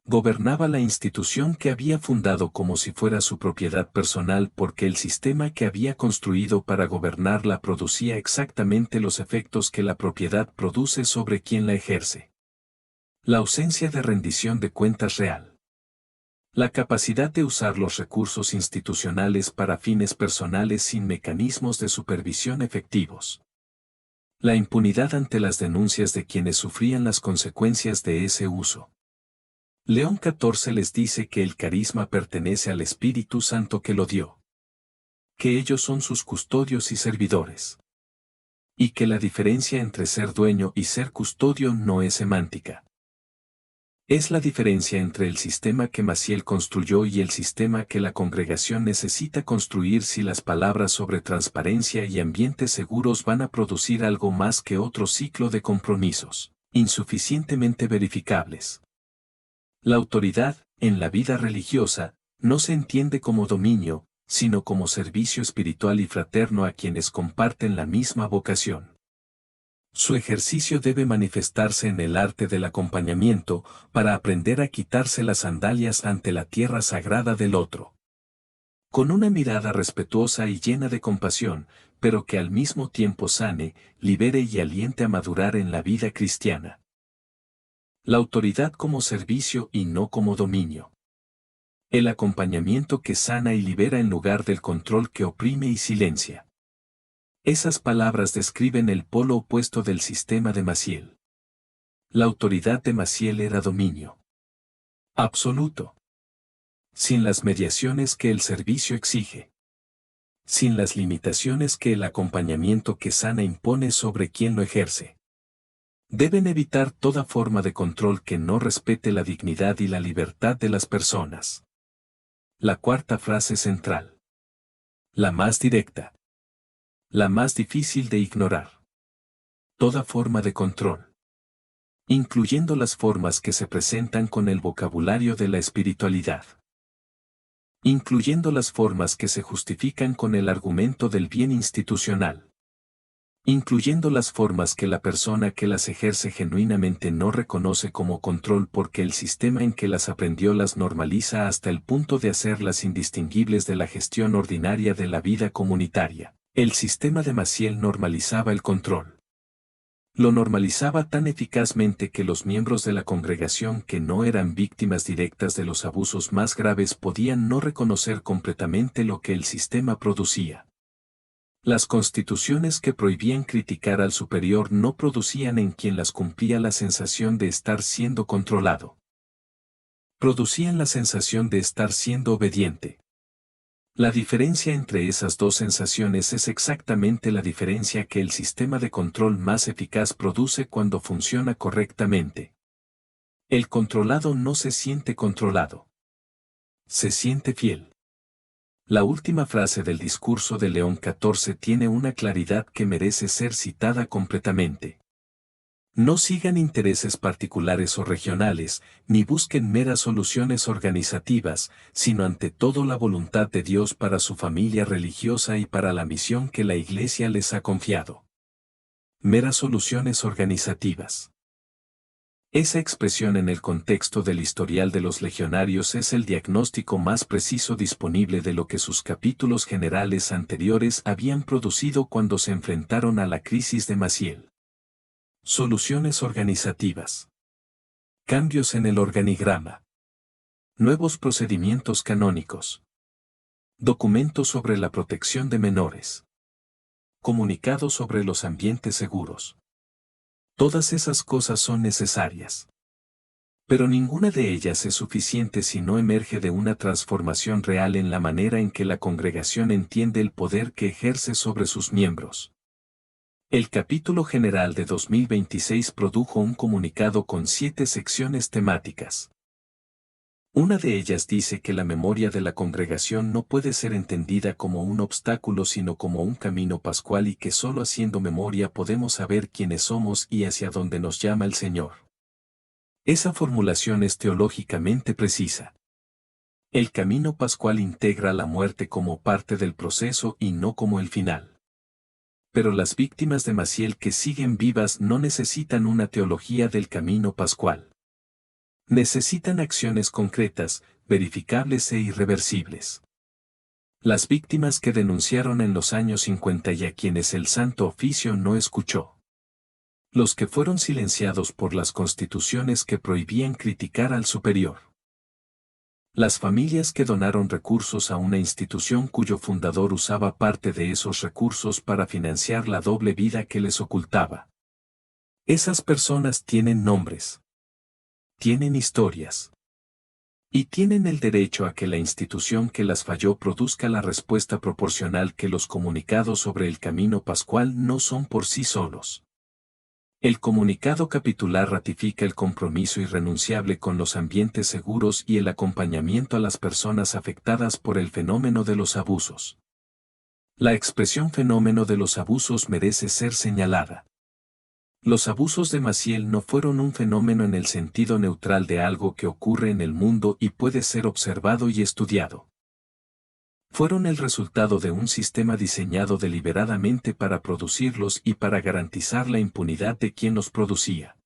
Gobernaba la institución que había fundado como si fuera su propiedad personal porque el sistema que había construido para gobernarla producía exactamente los efectos que la propiedad produce sobre quien la ejerce. La ausencia de rendición de cuentas real. La capacidad de usar los recursos institucionales para fines personales sin mecanismos de supervisión efectivos. La impunidad ante las denuncias de quienes sufrían las consecuencias de ese uso. León XIV les dice que el carisma pertenece al Espíritu Santo que lo dio. Que ellos son sus custodios y servidores. Y que la diferencia entre ser dueño y ser custodio no es semántica. Es la diferencia entre el sistema que Maciel construyó y el sistema que la congregación necesita construir si las palabras sobre transparencia y ambientes seguros van a producir algo más que otro ciclo de compromisos, insuficientemente verificables. La autoridad, en la vida religiosa, no se entiende como dominio, sino como servicio espiritual y fraterno a quienes comparten la misma vocación. Su ejercicio debe manifestarse en el arte del acompañamiento, para aprender a quitarse las sandalias ante la tierra sagrada del otro. Con una mirada respetuosa y llena de compasión, pero que al mismo tiempo sane, libere y aliente a madurar en la vida cristiana. La autoridad como servicio y no como dominio. El acompañamiento que sana y libera en lugar del control que oprime y silencia. Esas palabras describen el polo opuesto del sistema de Maciel. La autoridad de Maciel era dominio absoluto. Sin las mediaciones que el servicio exige. Sin las limitaciones que el acompañamiento que sana impone sobre quien lo ejerce. Deben evitar toda forma de control que no respete la dignidad y la libertad de las personas. La cuarta frase central. La más directa. La más difícil de ignorar. Toda forma de control. Incluyendo las formas que se presentan con el vocabulario de la espiritualidad. Incluyendo las formas que se justifican con el argumento del bien institucional. Incluyendo las formas que la persona que las ejerce genuinamente no reconoce como control porque el sistema en que las aprendió las normaliza hasta el punto de hacerlas indistinguibles de la gestión ordinaria de la vida comunitaria. El sistema de Maciel normalizaba el control. Lo normalizaba tan eficazmente que los miembros de la congregación que no eran víctimas directas de los abusos más graves podían no reconocer completamente lo que el sistema producía. Las constituciones que prohibían criticar al superior no producían en quien las cumplía la sensación de estar siendo controlado. Producían la sensación de estar siendo obediente. La diferencia entre esas dos sensaciones es exactamente la diferencia que el sistema de control más eficaz produce cuando funciona correctamente. El controlado no se siente controlado. Se siente fiel. La última frase del discurso de León XIV tiene una claridad que merece ser citada completamente. No sigan intereses particulares o regionales, ni busquen meras soluciones organizativas, sino ante todo la voluntad de Dios para su familia religiosa y para la misión que la Iglesia les ha confiado. Meras soluciones organizativas. Esa expresión en el contexto del historial de los legionarios es el diagnóstico más preciso disponible de lo que sus capítulos generales anteriores habían producido cuando se enfrentaron a la crisis de Maciel. Soluciones organizativas. Cambios en el organigrama. Nuevos procedimientos canónicos. Documentos sobre la protección de menores. Comunicados sobre los ambientes seguros. Todas esas cosas son necesarias. Pero ninguna de ellas es suficiente si no emerge de una transformación real en la manera en que la congregación entiende el poder que ejerce sobre sus miembros. El capítulo general de 2026 produjo un comunicado con 7 secciones temáticas. Una de ellas dice que la memoria de la congregación no puede ser entendida como un obstáculo sino como un camino pascual y que solo haciendo memoria podemos saber quiénes somos y hacia dónde nos llama el Señor. Esa formulación es teológicamente precisa. El camino pascual integra la muerte como parte del proceso y no como el final. Pero las víctimas de Maciel que siguen vivas no necesitan una teología del camino pascual. Necesitan acciones concretas, verificables e irreversibles. Las víctimas que denunciaron en los años 50 y a quienes el Santo Oficio no escuchó. Los que fueron silenciados por las constituciones que prohibían criticar al superior. Las familias que donaron recursos a una institución cuyo fundador usaba parte de esos recursos para financiar la doble vida que les ocultaba. Esas personas tienen nombres. Tienen historias. Y tienen el derecho a que la institución que las falló produzca la respuesta proporcional que los comunicados sobre el camino pascual no son por sí solos. El comunicado capitular ratifica el compromiso irrenunciable con los ambientes seguros y el acompañamiento a las personas afectadas por el fenómeno de los abusos. La expresión fenómeno de los abusos merece ser señalada. Los abusos de Maciel no fueron un fenómeno en el sentido neutral de algo que ocurre en el mundo y puede ser observado y estudiado. Fueron el resultado de un sistema diseñado deliberadamente para producirlos y para garantizar la impunidad de quien los producía.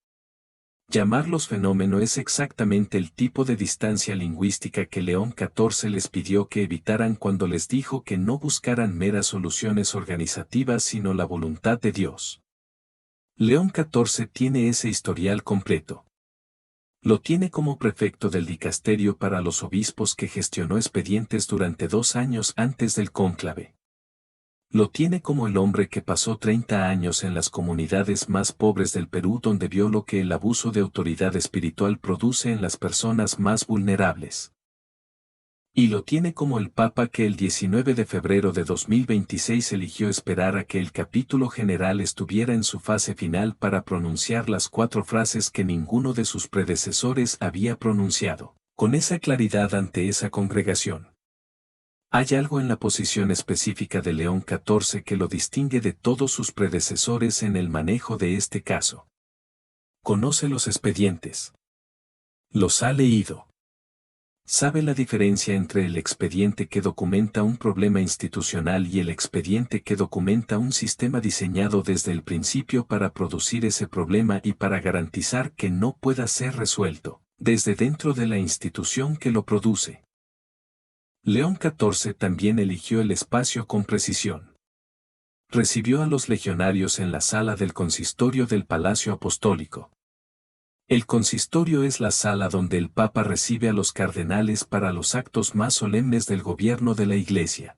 Llamarlos fenómeno es exactamente el tipo de distancia lingüística que León XIV les pidió que evitaran cuando les dijo que no buscaran meras soluciones organizativas sino la voluntad de Dios. León XIV tiene ese historial completo. Lo tiene como prefecto del dicasterio para los obispos que gestionó expedientes durante 2 años antes del cónclave. Lo tiene como el hombre que pasó 30 años en las comunidades más pobres del Perú donde vio lo que el abuso de autoridad espiritual produce en las personas más vulnerables. Y lo tiene como el Papa que el 19 de febrero de 2026 eligió esperar a que el capítulo general estuviera en su fase final para pronunciar las 4 frases que ninguno de sus predecesores había pronunciado, con esa claridad ante esa congregación. Hay algo en la posición específica de León XIV que lo distingue de todos sus predecesores en el manejo de este caso. Conoce los expedientes. Los ha leído. Sabe la diferencia entre el expediente que documenta un problema institucional y el expediente que documenta un sistema diseñado desde el principio para producir ese problema y para garantizar que no pueda ser resuelto, desde dentro de la institución que lo produce. León XIV también eligió el espacio con precisión. Recibió a los legionarios en la sala del consistorio del Palacio Apostólico. El consistorio es la sala donde el Papa recibe a los cardenales para los actos más solemnes del gobierno de la Iglesia.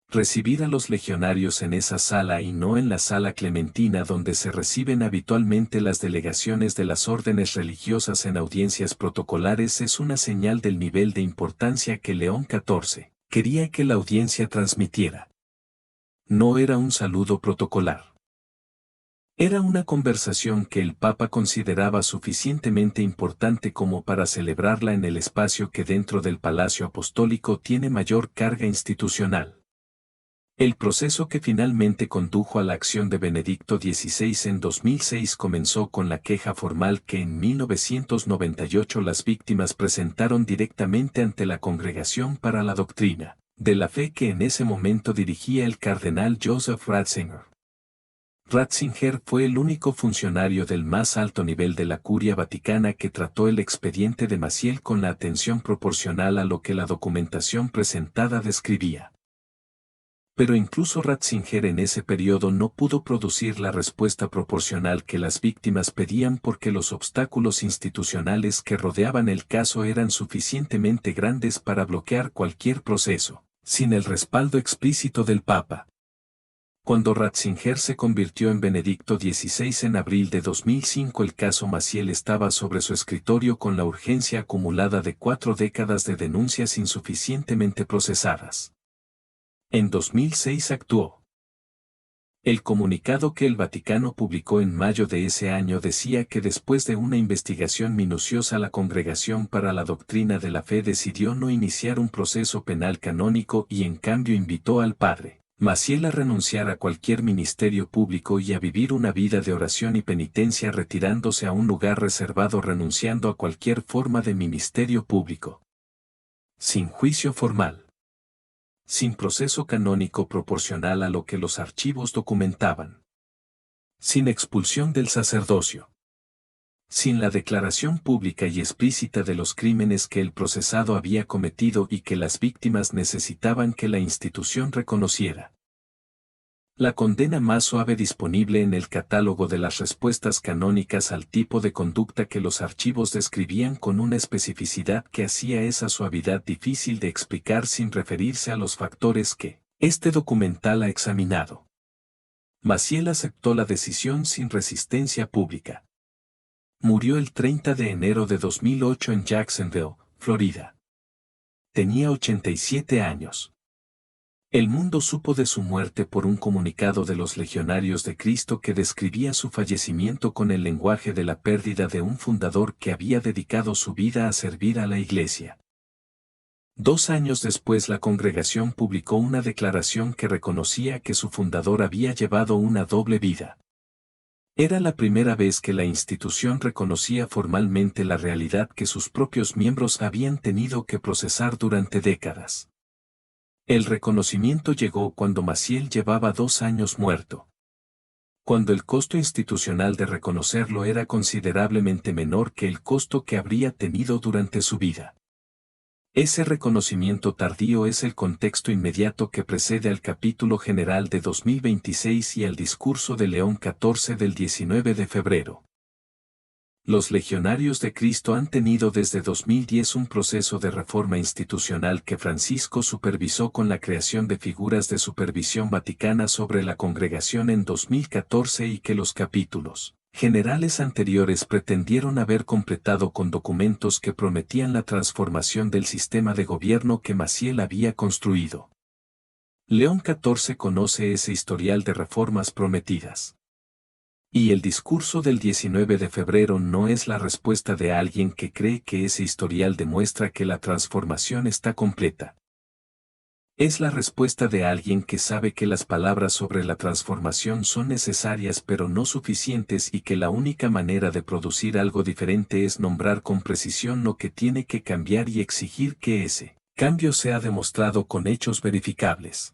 Recibir a los legionarios en esa sala y no en la sala clementina donde se reciben habitualmente las delegaciones de las órdenes religiosas en audiencias protocolares es una señal del nivel de importancia que León XIV quería que la audiencia transmitiera. No era un saludo protocolar. Era una conversación que el Papa consideraba suficientemente importante como para celebrarla en el espacio que dentro del Palacio Apostólico tiene mayor carga institucional. El proceso que finalmente condujo a la acción de Benedicto XVI en 2006 comenzó con la queja formal que en 1998 las víctimas presentaron directamente ante la Congregación para la Doctrina de la Fe que en ese momento dirigía el cardenal Joseph Ratzinger. Ratzinger fue el único funcionario del más alto nivel de la Curia Vaticana que trató el expediente de Maciel con la atención proporcional a lo que la documentación presentada describía. Pero incluso Ratzinger en ese periodo no pudo producir la respuesta proporcional que las víctimas pedían porque los obstáculos institucionales que rodeaban el caso eran suficientemente grandes para bloquear cualquier proceso, sin el respaldo explícito del Papa. Cuando Ratzinger se convirtió en Benedicto XVI en abril de 2005 el caso Maciel estaba sobre su escritorio con la urgencia acumulada de 4 décadas de denuncias insuficientemente procesadas. En 2006 actuó. El comunicado que el Vaticano publicó en mayo de ese año decía que después de una investigación minuciosa la Congregación para la Doctrina de la Fe decidió no iniciar un proceso penal canónico y en cambio invitó al padre Maciel a renunciar a cualquier ministerio público y a vivir una vida de oración y penitencia retirándose a un lugar reservado renunciando a cualquier forma de ministerio público. Sin juicio formal. Sin proceso canónico proporcional a lo que los archivos documentaban. Sin expulsión del sacerdocio. Sin la declaración pública y explícita de los crímenes que el procesado había cometido y que las víctimas necesitaban que la institución reconociera. La condena más suave disponible en el catálogo de las respuestas canónicas al tipo de conducta que los archivos describían con una especificidad que hacía esa suavidad difícil de explicar sin referirse a los factores que este documental ha examinado. Maciel aceptó la decisión sin resistencia pública. Murió el 30 de enero de 2008 en Jacksonville, Florida. Tenía 87 años. El mundo supo de su muerte por un comunicado de los Legionarios de Cristo que describía su fallecimiento con el lenguaje de la pérdida de un fundador que había dedicado su vida a servir a la Iglesia. 2 años después la congregación publicó una declaración que reconocía que su fundador había llevado una doble vida. Era la primera vez que la institución reconocía formalmente la realidad que sus propios miembros habían tenido que procesar durante décadas. El reconocimiento llegó cuando Maciel llevaba 2 años muerto. Cuando el costo institucional de reconocerlo era considerablemente menor que el costo que habría tenido durante su vida. Ese reconocimiento tardío es el contexto inmediato que precede al capítulo general de 2026 y al discurso de León XIV del 19 de febrero. Los Legionarios de Cristo han tenido desde 2010 un proceso de reforma institucional que Francisco supervisó con la creación de figuras de supervisión vaticana sobre la congregación en 2014 y que los capítulos generales anteriores pretendieron haber completado con documentos que prometían la transformación del sistema de gobierno que Maciel había construido. León XIV conoce ese historial de reformas prometidas. Y el discurso del 19 de febrero no es la respuesta de alguien que cree que ese historial demuestra que la transformación está completa. Es la respuesta de alguien que sabe que las palabras sobre la transformación son necesarias pero no suficientes y que la única manera de producir algo diferente es nombrar con precisión lo que tiene que cambiar y exigir que ese cambio sea demostrado con hechos verificables.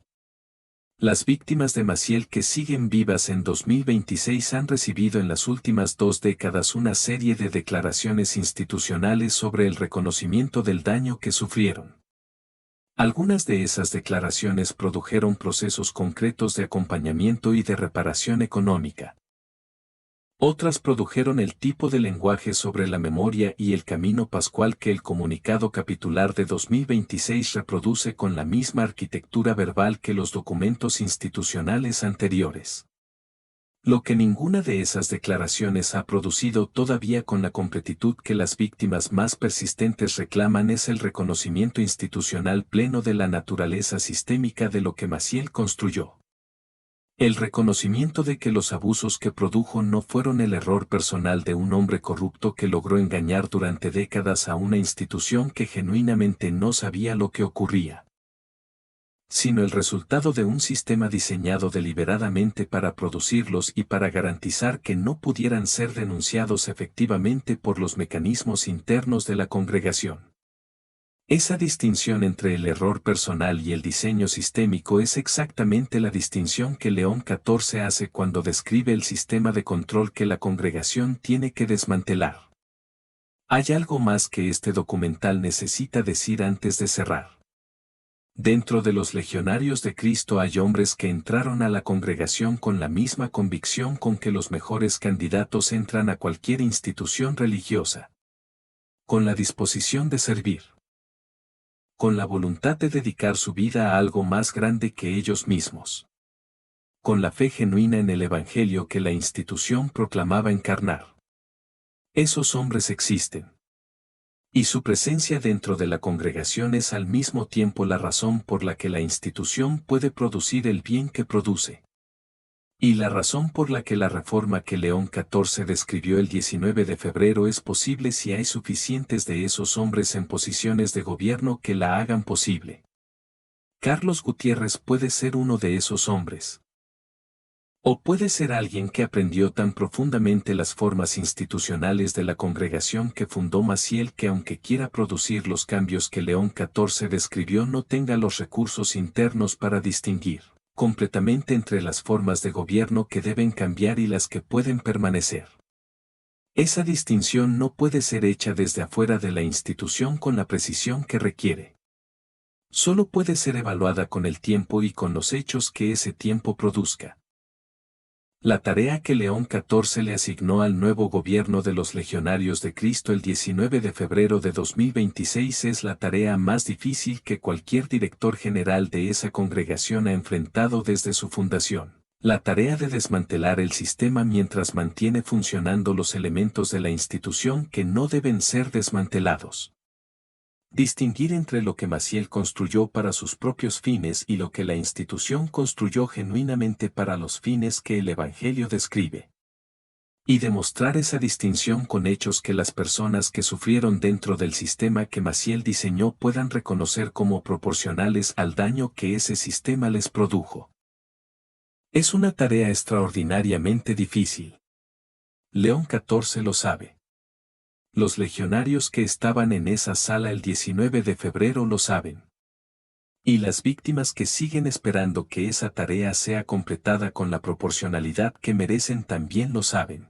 Las víctimas de Maciel que siguen vivas en 2026 han recibido en las últimas 2 décadas una serie de declaraciones institucionales sobre el reconocimiento del daño que sufrieron. Algunas de esas declaraciones produjeron procesos concretos de acompañamiento y de reparación económica. Otras produjeron el tipo de lenguaje sobre la memoria y el camino pascual que el comunicado capitular de 2026 reproduce con la misma arquitectura verbal que los documentos institucionales anteriores. Lo que ninguna de esas declaraciones ha producido todavía con la completitud que las víctimas más persistentes reclaman es el reconocimiento institucional pleno de la naturaleza sistémica de lo que Maciel construyó. El reconocimiento de que los abusos que produjo no fueron el error personal de un hombre corrupto que logró engañar durante décadas a una institución que genuinamente no sabía lo que ocurría, sino el resultado de un sistema diseñado deliberadamente para producirlos y para garantizar que no pudieran ser denunciados efectivamente por los mecanismos internos de la congregación. Esa distinción entre el error personal y el diseño sistémico es exactamente la distinción que León XIV hace cuando describe el sistema de control que la congregación tiene que desmantelar. Hay algo más que este documental necesita decir antes de cerrar. Dentro de los Legionarios de Cristo hay hombres que entraron a la congregación con la misma convicción con que los mejores candidatos entran a cualquier institución religiosa. Con la disposición de servir. Con la voluntad de dedicar su vida a algo más grande que ellos mismos. Con la fe genuina en el Evangelio que la institución proclamaba encarnar. Esos hombres existen. Y su presencia dentro de la congregación es al mismo tiempo la razón por la que la institución puede producir el bien que produce. Y la razón por la que la reforma que León XIV describió el 19 de febrero es posible si hay suficientes de esos hombres en posiciones de gobierno que la hagan posible. Carlos Gutiérrez puede ser uno de esos hombres. O puede ser alguien que aprendió tan profundamente las formas institucionales de la congregación que fundó Maciel que aunque quiera producir los cambios que León XIV describió no tenga los recursos internos para distinguir completamente entre las formas de gobierno que deben cambiar y las que pueden permanecer. Esa distinción no puede ser hecha desde afuera de la institución con la precisión que requiere. Solo puede ser evaluada con el tiempo y con los hechos que ese tiempo produzca. La tarea que León XIV le asignó al nuevo gobierno de los Legionarios de Cristo el 19 de febrero de 2026 es la tarea más difícil que cualquier director general de esa congregación ha enfrentado desde su fundación. La tarea de desmantelar el sistema mientras mantiene funcionando los elementos de la institución que no deben ser desmantelados. Distinguir entre lo que Maciel construyó para sus propios fines y lo que la institución construyó genuinamente para los fines que el Evangelio describe. Y demostrar esa distinción con hechos que las personas que sufrieron dentro del sistema que Maciel diseñó puedan reconocer como proporcionales al daño que ese sistema les produjo. Es una tarea extraordinariamente difícil. León XIV lo sabe. Los legionarios que estaban en esa sala el 19 de febrero lo saben. Y las víctimas que siguen esperando que esa tarea sea completada con la proporcionalidad que merecen también lo saben.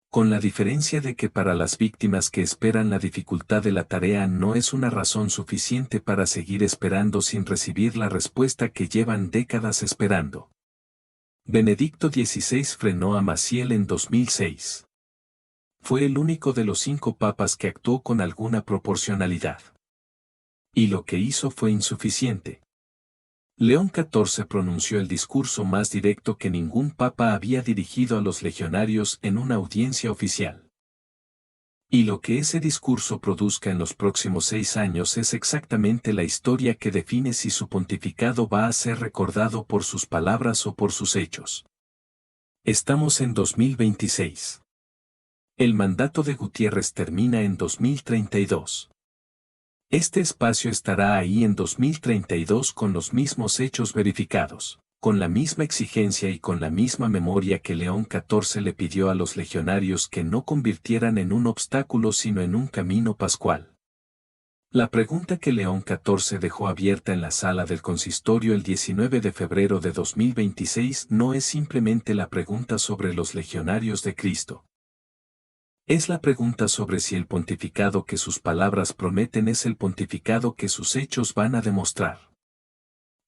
Con la diferencia de que para las víctimas que esperan la dificultad de la tarea no es una razón suficiente para seguir esperando sin recibir la respuesta que llevan décadas esperando. Benedicto XVI frenó a Maciel en 2006. Fue el único de los 5 papas que actuó con alguna proporcionalidad. Y lo que hizo fue insuficiente. León XIV pronunció el discurso más directo que ningún papa había dirigido a los legionarios en una audiencia oficial. Y lo que ese discurso produzca en los próximos 6 años es exactamente la historia que define si su pontificado va a ser recordado por sus palabras o por sus hechos. Estamos en 2026. El mandato de Gutiérrez termina en 2032. Este espacio estará ahí en 2032 con los mismos hechos verificados, con la misma exigencia y con la misma memoria que León XIV le pidió a los legionarios que no convirtieran en un obstáculo sino en un camino pascual. La pregunta que León XIV dejó abierta en la sala del consistorio el 19 de febrero de 2026 no es simplemente la pregunta sobre los legionarios de Cristo. Es la pregunta sobre si el pontificado que sus palabras prometen es el pontificado que sus hechos van a demostrar.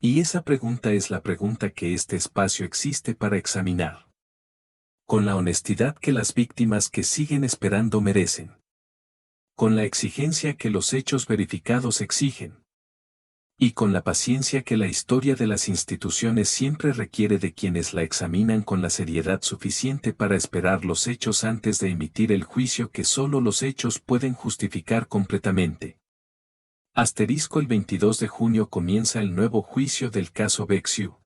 Y esa pregunta es la pregunta que este espacio existe para examinar. Con la honestidad que las víctimas que siguen esperando merecen. Con la exigencia que los hechos verificados exigen. Y con la paciencia que la historia de las instituciones siempre requiere de quienes la examinan con la seriedad suficiente para esperar los hechos antes de emitir el juicio que solo los hechos pueden justificar completamente. Asterisco el 22 de junio comienza el nuevo juicio del caso Bexiu.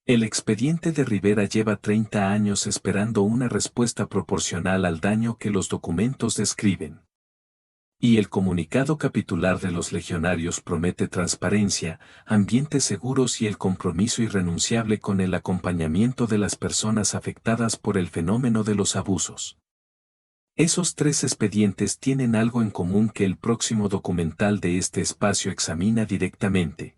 El expediente de Rivera lleva 30 años esperando una respuesta proporcional al daño que los documentos describen. Y el comunicado capitular de los legionarios promete transparencia, ambientes seguros y el compromiso irrenunciable con el acompañamiento de las personas afectadas por el fenómeno de los abusos. Esos 3 expedientes tienen algo en común que el próximo documental de este espacio examina directamente.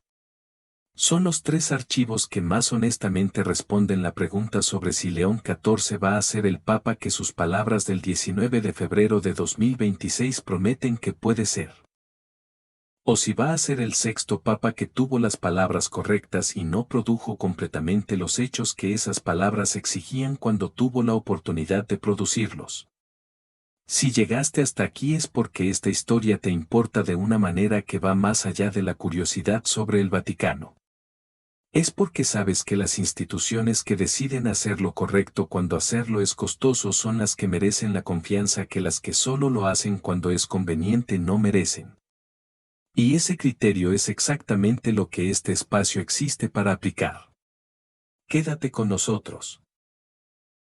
Son los 3 archivos que más honestamente responden la pregunta sobre si León XIV va a ser el papa que sus palabras del 19 de febrero de 2026 prometen que puede ser. O si va a ser el 6º papa que tuvo las palabras correctas y no produjo completamente los hechos que esas palabras exigían cuando tuvo la oportunidad de producirlos. Si llegaste hasta aquí es porque esta historia te importa de una manera que va más allá de la curiosidad sobre el Vaticano. Es porque sabes que las instituciones que deciden hacer lo correcto cuando hacerlo es costoso son las que merecen la confianza que las que solo lo hacen cuando es conveniente no merecen. Y ese criterio es exactamente lo que este espacio existe para aplicar. Quédate con nosotros.